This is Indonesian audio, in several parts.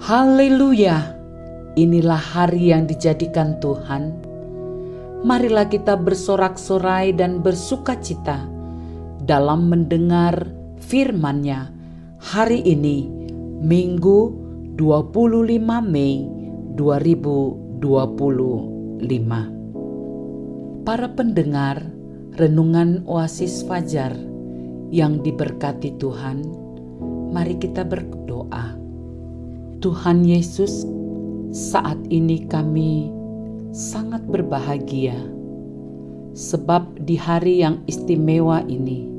Haleluya, inilah hari yang dijadikan Tuhan. Marilah kita bersorak-sorai dan bersukacita dalam mendengar firman-Nya hari ini, Minggu 25 Mei 2025. Para pendengar Renungan Oasis Fajar yang diberkati Tuhan, mari kita berdoa. Tuhan Yesus, saat ini kami sangat berbahagia sebab di hari yang istimewa ini,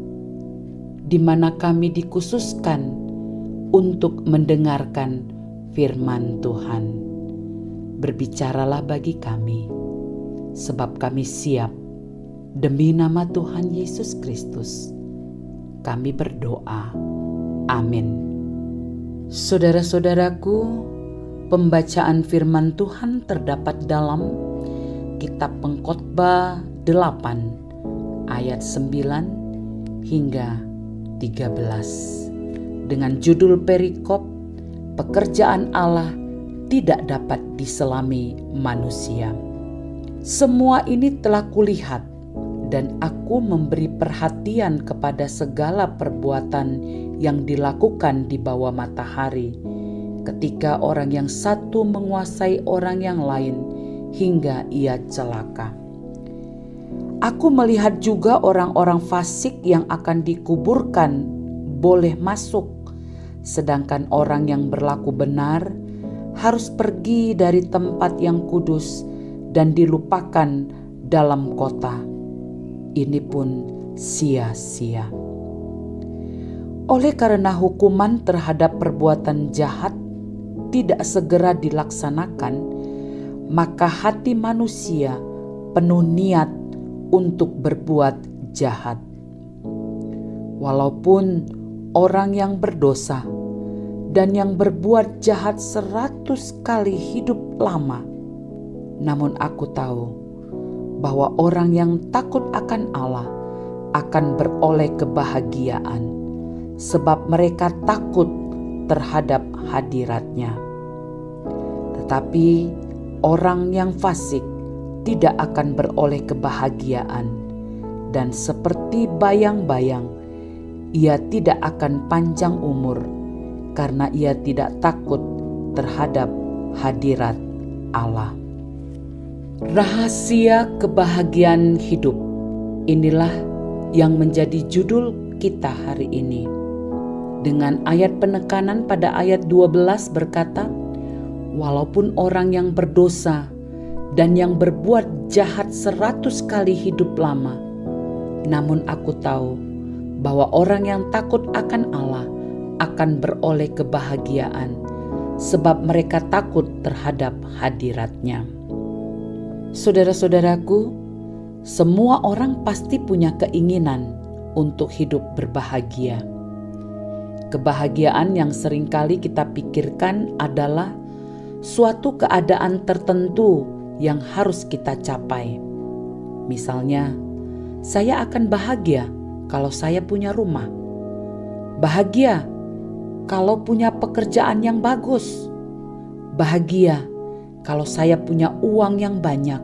di mana kami dikhususkan untuk mendengarkan firman Tuhan. Berbicaralah bagi kami, sebab kami siap. Demi nama Tuhan Yesus Kristus, kami berdoa. Amin. Saudara-saudaraku, pembacaan firman Tuhan terdapat dalam Kitab Pengkhotbah 8 ayat 9 hingga 13 dengan judul perikop Pekerjaan Allah tidak dapat diselami manusia. Semua ini telah kulihat dan aku memberi perhatian kepada segala perbuatan yang dilakukan di bawah matahari, ketika orang yang satu menguasai orang yang lain hingga ia celaka. Aku melihat juga orang-orang fasik yang akan dikuburkan boleh masuk, sedangkan orang yang berlaku benar harus pergi dari tempat yang kudus dan dilupakan dalam kota. Ini pun sia-sia. Oleh karena hukuman terhadap perbuatan jahat tidak segera dilaksanakan, maka hati manusia penuh niat untuk berbuat jahat. Walaupun orang yang berdosa dan yang berbuat jahat 100 kali hidup lama, namun aku tahu bahwa orang yang takut akan Allah akan beroleh kebahagiaan, sebab mereka takut terhadap hadirat-Nya. Tetapi orang yang fasik tidak akan beroleh kebahagiaan, dan seperti bayang-bayang, ia tidak akan panjang umur karena ia tidak takut terhadap hadirat Allah. Rahasia kebahagiaan hidup, inilah yang menjadi judul kita hari ini. Dengan ayat penekanan pada ayat 12 berkata, walaupun orang yang berdosa dan yang berbuat jahat 100 kali hidup lama, namun aku tahu bahwa orang yang takut akan Allah akan beroleh kebahagiaan, sebab mereka takut terhadap hadirat-Nya. Saudara-saudaraku, semua orang pasti punya keinginan untuk hidup berbahagia. Kebahagiaan yang seringkali kita pikirkan adalah suatu keadaan tertentu yang harus kita capai. Misalnya, saya akan bahagia kalau saya punya rumah. Bahagia kalau punya pekerjaan yang bagus. Bahagia kalau saya punya uang yang banyak,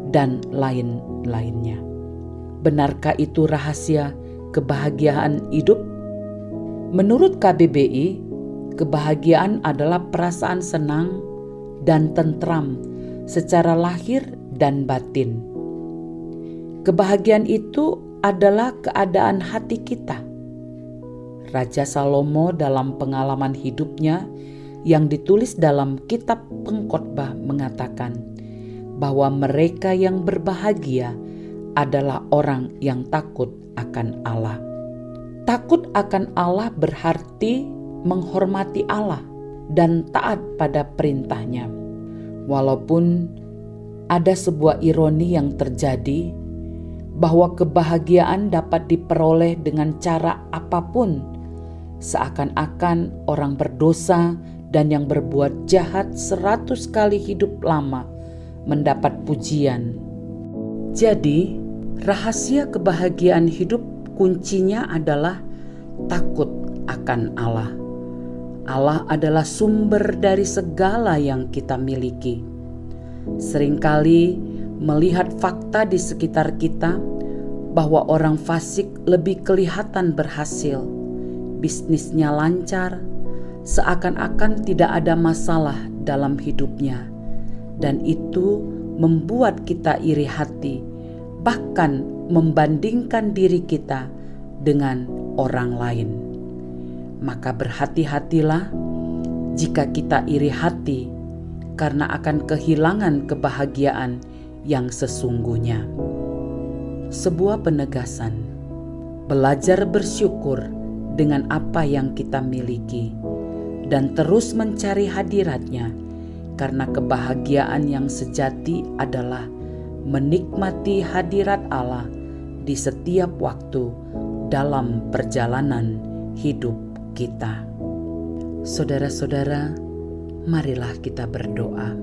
dan lain-lainnya. Benarkah itu rahasia kebahagiaan hidup? Menurut KBBI, kebahagiaan adalah perasaan senang dan tentram secara lahir dan batin. Kebahagiaan itu adalah keadaan hati kita. Raja Salomo dalam pengalaman hidupnya yang ditulis dalam Kitab Pengkhotbah mengatakan bahwa mereka yang berbahagia adalah orang yang takut akan Allah. Takut akan Allah berarti menghormati Allah dan taat pada perintah-Nya. Walaupun ada sebuah ironi yang terjadi, bahwa kebahagiaan dapat diperoleh dengan cara apapun, seakan-akan orang berdosa dan yang berbuat jahat 100 kali hidup lama mendapat pujian. Jadi, rahasia kebahagiaan hidup kuncinya adalah takut akan Allah. Allah adalah sumber dari segala yang kita miliki. Seringkali melihat fakta di sekitar kita bahwa orang fasik lebih kelihatan berhasil, bisnisnya lancar, seakan-akan tidak ada masalah dalam hidupnya, dan itu membuat kita iri hati, bahkan membandingkan diri kita dengan orang lain. Maka berhati-hatilah jika kita iri hati, karena akan kehilangan kebahagiaan yang sesungguhnya. Sebuah penegasan, belajar bersyukur dengan apa yang kita miliki dan terus mencari hadirat-Nya, karena kebahagiaan yang sejati adalah menikmati hadirat Allah di setiap waktu dalam perjalanan hidup kita. Saudara-saudara, marilah kita berdoa.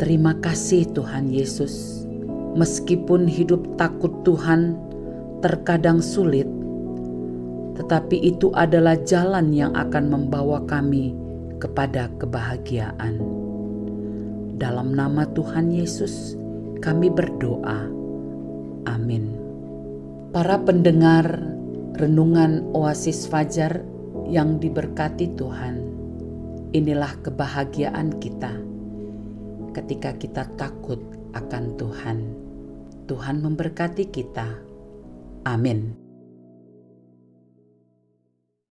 Terima kasih Tuhan Yesus, meskipun hidup takut Tuhan terkadang sulit, tetapi itu adalah jalan yang akan membawa kami kepada kebahagiaan. Dalam nama Tuhan Yesus, kami berdoa. Amin. Para pendengar renungan Oasis Fajar yang diberkati Tuhan, inilah kebahagiaan kita ketika kita takut akan Tuhan. Tuhan memberkati kita. Amin.